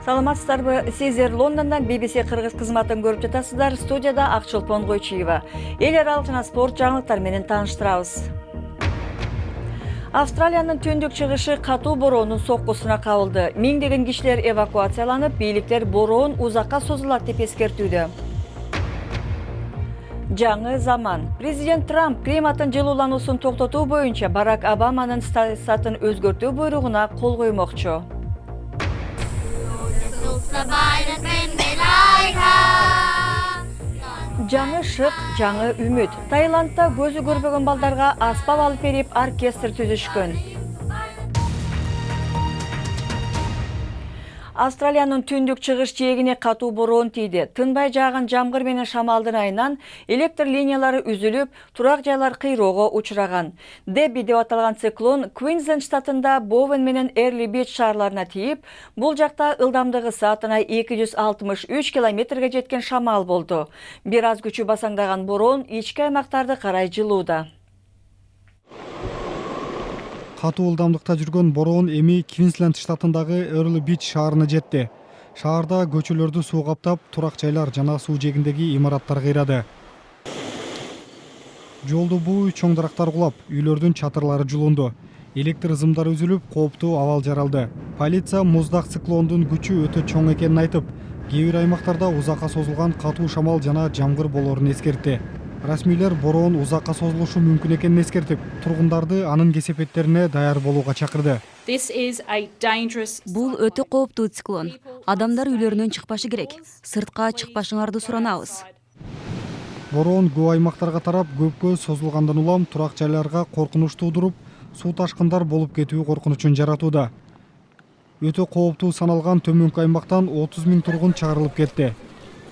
Саламатсыздарбы, сиздер Лондондан BBC кыргыз кызматын көрүп жатасыздар. Студияда Акчылпон Койчуева. Эл аралык жана спорт жаңылыктар менен тааныштырабыз. Австралиянын түндүк чыгышы катуу бороонун соккусуна кабылды. Миңдеген кишилер эвакуацияланып, бийликтер бороон узакка созулат деп эскертүүдө. Жаңы заман. Президент Трамп климаттын жылуулануусун токтотуу боюнча Барак Обаманын саясатын өзгөртүү буйругуна кол коймокчу. Жаңы шык, жаңы үмүт. Таиландда көзү көрбөгөн балдарга аспап алып берип оркестр түзүшкөн. Австралиянын түндүк чыгыш жээгине катуу бороон тийди. Тынбай жааган жамгыр менен шамалдын айынан электр линиялары үзүлүп, турак жайлар кыйроого учураган. Деби деп аталган циклон Квинсленд штатында Бовен менен Эрли Бич шаарларына тийип, бул жакта ылдамдыгы саатына 263 километрге жеткен шамал болду. Бир аз күчү басаңдаган бороон ички аймактарды карай жылууда. Катуу ылдамдыкта жүргөн бороон эми Квинсленд штатындагы Эрли Бич шаарына жетти. Шаарда көчөлөрдү суу каптап, турак жайлар жана суу жээгиндеги имараттар кыйрады. Жолду буу чоң дарактар кулап, үйлөрдүн чатырлары жулунду. Электр ызымдары үзүлүп, кооптуу абал жаралды. Полиция муздак циклондун күчү өтө чоң экенин айтып, кээ бир аймактарда узакка созулган катуу шамал жана жамгыр болоорун эскертти. Расмийлер бороон узакка созулушу мүмкүн экенин эскертип, тургундарды анын кесепеттерине даяр болууга чакырды. Бул өтө кооптуу циклон. Адамдар үйлөрүнөн чыкпашы керек. Сыртка чыкпашыңарды суранабыз. Бороон көп аймактарга тарап, көпкө созулгандан улам турак жайларга коркунуч туудуруп, суу ташкындар болуп кетүү коркунучун жаратууда. Өтө кооптуу саналган төмөнкү аймактан 30 000 тургун чыгарылып кетти.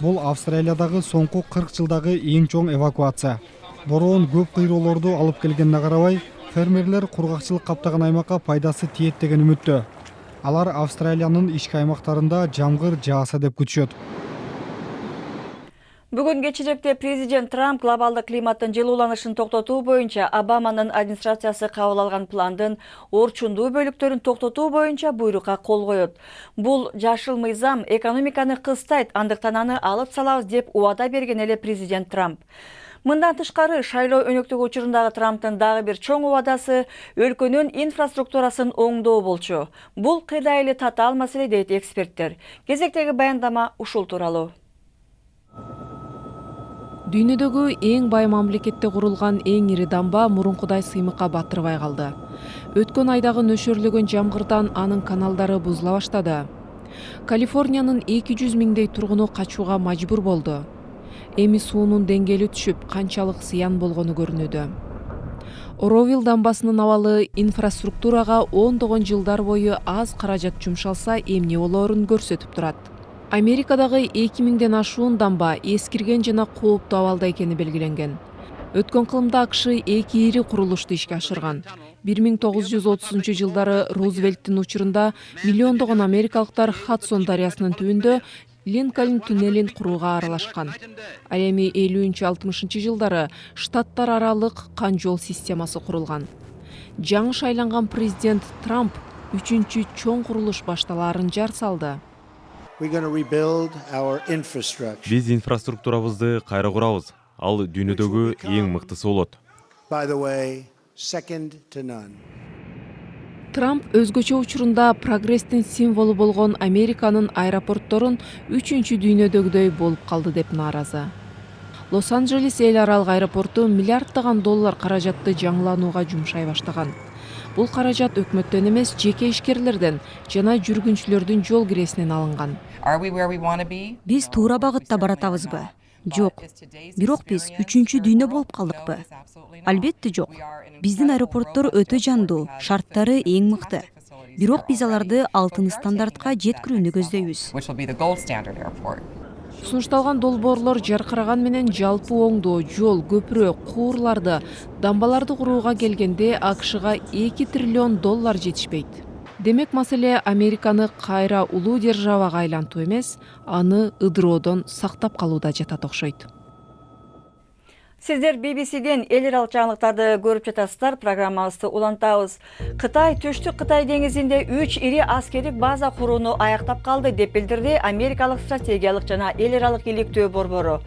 Бул Австралиядагы соңку 40 жылдагы эң чоң эвакуация. Бороон көп кыйроолорду алып келгенине карабай, фермерлер кургакчылык каптаган аймакка пайдасы тиет деген үмүттө. Алар Австралиянын ички аймактарында жамгыр жааса деп күтүшөт. Бүгүн кечиректе президент Трамп глобалдык климаттын жылууланышын токтотуу боюнча Обаманын администрациясы кабыл алган пландын орчундуу бөлүктөрүн токтотуу боюнча буйрукка кол коет. Бул жашыл мыйзам экономиканы кыстайт, андыктан аны алып салабыз деп убада берген эле президент Трамп. Мындан тышкары шайлоо өнөктүгү учурундагы Трамптын дагы бир чоң убадасы өлкөнүн инфраструктурасын оңдоо болчу. Бул кыйда эле татаал маселе дейт эксперттер. Кезектеги баяндама ушул тууралуу. Дүйнөдөгү эң бай мамлекетте курулган эң ири дамба мурункудай сыймыкка батырбай калды. Өткөн айдагы нөшөрлөгөн жамгырдан анын каналдары бузула баштады. Калифорниянын 200 000 тургуну качууга мажбур болду. Эми суунун деңгээли түшүп, канчалык зыян болгону көрүнүүдө. Оровилл дамбасынын абалы инфраструктурага ондогон жылдар бою аз каражат жумшалса эмне болоорун көрсөтүп турат. Америкадагы 2000ден ашуун дамба эскирген жана кооптуу абалда экени белгиленген. Өткөн кылымда АКШ 2 ири курулушту ишке ашырган. 1930-жылдары Рузвельттин учурунда миллиондогон америкалыктар Хадсон дарыясынын түбүндө Линкольн туннелин курууга аралашкан. Ал эми 50-60 жылдары штаттар аралык кан жол системасы курулган. Жаңы шайланган президент Трамп 3-чү чоң курулуш башталаарын жар салды. Биз инфраструктурабызды кайра курабыз. Ал дүйнөдөгү эң мыктысы болот. Трамп өзгөчө учурунда прогресстин символу болгон Американын аэропортторун 3-чү дүйнөдөгүдөй болуп калды деп нааразы. Лос-Анджелес эл аралык аэропорту миллиарддаган доллар каражатты жаңыланууга жумшай баштаган. Бул каражат өкмөттөн эмес, жеке ишкерлерден жана жүргүнчүлөрдүн жол киресинен алынган. Биз туура багытта баратабызбы? Жок. Бирок биз 3-чү дүйнө болуп калдыкпы? Албетте жок. Биздин аэропорттор өтө жандуу, шарттары эң мыкты. Бирок биз аларды алтын стандартка жеткирүүнү көздөйбүз. Сунушталган долбоорлор жаркыраган менен жалпы оңдоо, жол, көпүрө, куурларды, дамбаларды курууга келгенде АКШга 2 триллион доллар жетишпейт. Демек маселе Американы кайра улуу державага айлантуу эмес, аны ыдыроодон сактап калууда жатат окшойт. Сиздер BBC-ден эл аралык жаңылыктарды көрүп жатасыздар. Программабызды улантабыз. Кытай Түштүк Кытай деңизинде 3 ири аскердик база курууну аяктап калды деп билдирди Америкалык стратегиялык жана эл аралык иликтөө борбору.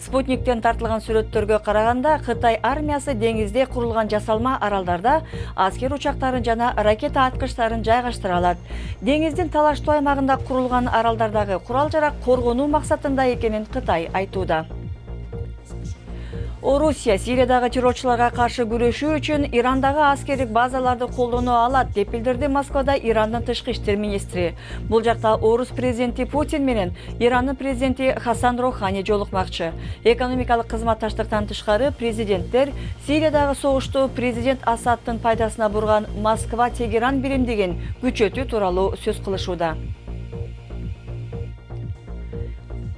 Спутниктен тартылган сүрөттөргө караганда, Кытай армиясы деңизде курулган жасалма аралдарда аскер учактарын жана ракета аткычтарын жайгаштыра алат. Деңиздин талаштуу аймагында курулган аралдардагы курал-жарак коргонуу максатында экенин Кытай айтууда. Орусия Сириядагы террорчуларга каршы күрөшүү үчүн Ирандагы аскердик базаларды колдоно алат деп билдирди Москвада Ирандын тышкы иштер министри. Бул жакта орус президенти Путин менен Ирандын президенти Хасан Рохани жолукмакчы. Экономикалык кызматташтыктан тышкары президенттер Сириядагы согушту президент Асадтын пайдасына бурган Москва-Тегеран биримдигин күчөтүү тууралуу сөз кылышууда.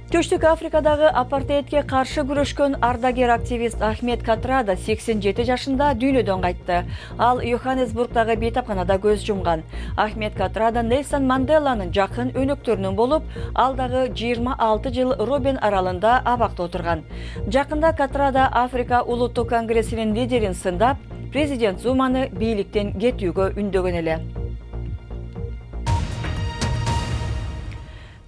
Түштүк Африкадагы апартеидке каршы күрөшкөн ардагер активист Ахмед Катрада 87 жашында дүйнөдөн кайтты. Ал Йоханнесбургдагы бейтапканада көз жумган. Ахмед Катрада Нельсон Манделанын жакын өнөктөрүнөн болуп, ал дагы 26 жыл Робен аралында абакта отурган. Жакында Катрада Африка улуттук конгрессинин лидерин сындап, президент Зуманы бийликтен кетүүгө үндөгөн эле.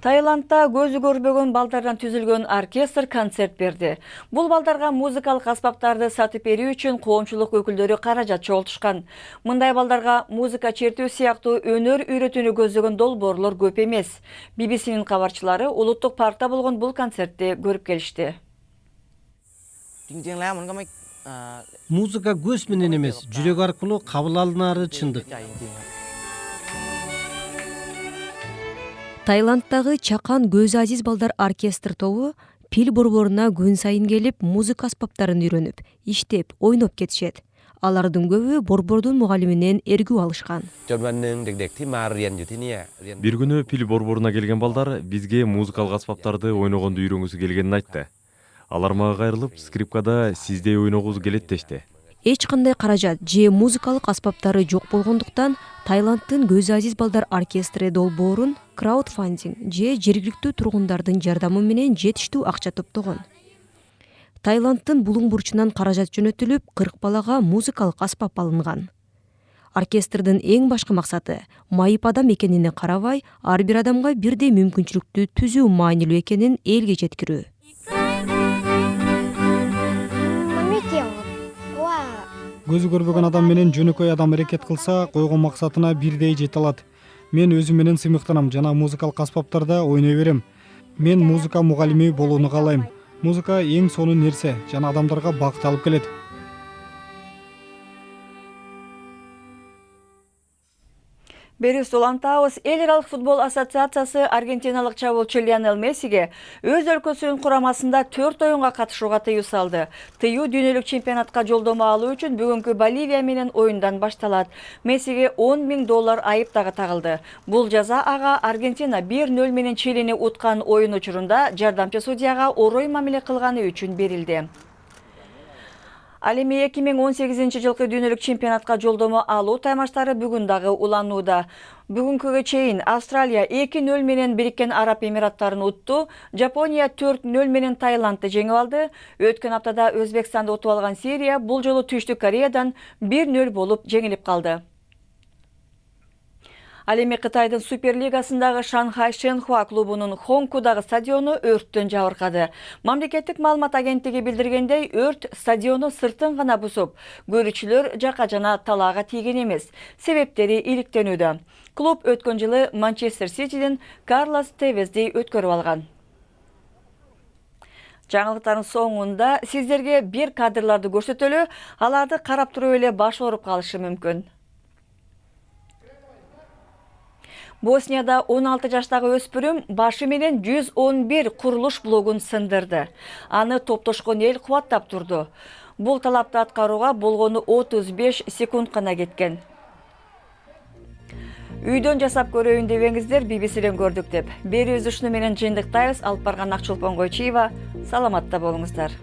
Таиландда көзү көрбөгөн балдардан түзүлгөн оркестр концерт берди. Бул балдарга музыкалык аспаптарды сатып берүү үчүн коомчулук өкүлдөрү каражат чогултушкан. Мындай балдарга музыка чертүү сыяктуу өнөр үйрөтүүнү көздөгөн долбоорлор көп эмес. BBC-нин кабарчылары улуттук паркта болгон бул концертти көрүп келишти. Музыка көз менен эмес, жүрөк аркылуу кабыл алынары чындык. Таиланддагы Чакан көз азиз балдар оркестр тобу пил борборуна күн сайын келип, музыка аспаптарын үйрөнүп, иштеп, ойноп кетишет. Алардын көбү борбордун мугалиминен эргүү алышкан. Бир күнү пил борборуна келген балдар бизге музыкалык аспаптарды ойногонду үйрөнгүсү келгенин айтты. Алар мага кайрылып, скрипкада сиздей ойногубуз келет дешти. Эч кандай каражат же музыкалык аспаптары жок болгондуктан Таиланддын көз азиз балдар оркестри долбоорун краудфандинг же жергиликтүү тургундардын жардамы менен жетиштүү акча топтогон. Таиланддын булуң бурчунан каражат жөнөтүлүп, 40 балага музыкалык аспап алынган. Оркестрдин эң башкы максаты майып адам экенине карабай, ар бир адамга бирдей мүмкүнчүлүктү түзүү маанилүү экенин элге жеткирүү. Көзү көрбөгөн адам менен жөнөкөй адам аракет кылса, койгон максатына бирдей жете алат. Мен өзүм менен сыймыктанам жана музыкалык аспаптарда ойной берем. Мен музыка мугалими болууну каалайм. Музыка эң сонун нерсе жана адамдарга бакыт алып келет. Берүүбүздү улантабыз. Эл аралык футбол ассоциациясы аргентиналык чабуулчу Лионел Мессиге өз өлкөсүнүн курамасында 4 оюнга катышууга тыюу салды. Тыюу дүйнөлүк чемпионатка жолдомо алуу үчүн бүгүнкү Боливия менен оюндан башталат. Мессиге $10.000 айып дагы тагылды. Бул жаза ага Аргентина 1-0 менен Чилини уткан оюн учурунда жардамчы судьяга орой мамиле кылганы үчүн берилди. Ал эми 2018 жылкы дүйнөлүк чемпионатка жолдомо алуу таймаштары бүгүн дагы уланууда. Бүгүнкүгө чейин Австралия 2-0 менен Бириккен Араб Эмираттарын утту, Жапония 4-0 менен Таиландты жеңип алды. Өткөн аптада Өзбекстанды утуп алган Сирия бул жолу Түштүк Кореядан 1-0 болуп жеңилип калды. Ал эми Кытайдын Суперлигасындагы Шанхай Шенхуа клубунун Хонкудагы стадиону өрттөн жабыркады. Мамлекеттик маалымат агенттиги билдиргендей, өрт стадиону сыртын гана бузуп, көрүүчүлөр жака жана талаага тийген эмес. Себептери иликтенүүдө. Клуб өткөн жылы Манчестер Ситиден Карлос Тевезди өткөрүп алган. Жаңылыктардын соңунда сиздерге бир кадрларды көрсөтөлү, аларды карап туруп эле баш ооруп калышы мүмкүн. Боснияда 16 жаштагы өспүрүм башы менен 111 курулуш блогун сындырды. Аны топтошкон эл кубаттап турду. Бул талапты аткарууга болгону 35 секунд гана кеткен. Үйдөн жасап көрөйүн дебеңиздер, BBC-ден көрдүк деп. Берүүбүздү ушуну менен жыйынтыктайбыз. Алып барган Акчулпон Койчиева. Саламатта болуңуздар.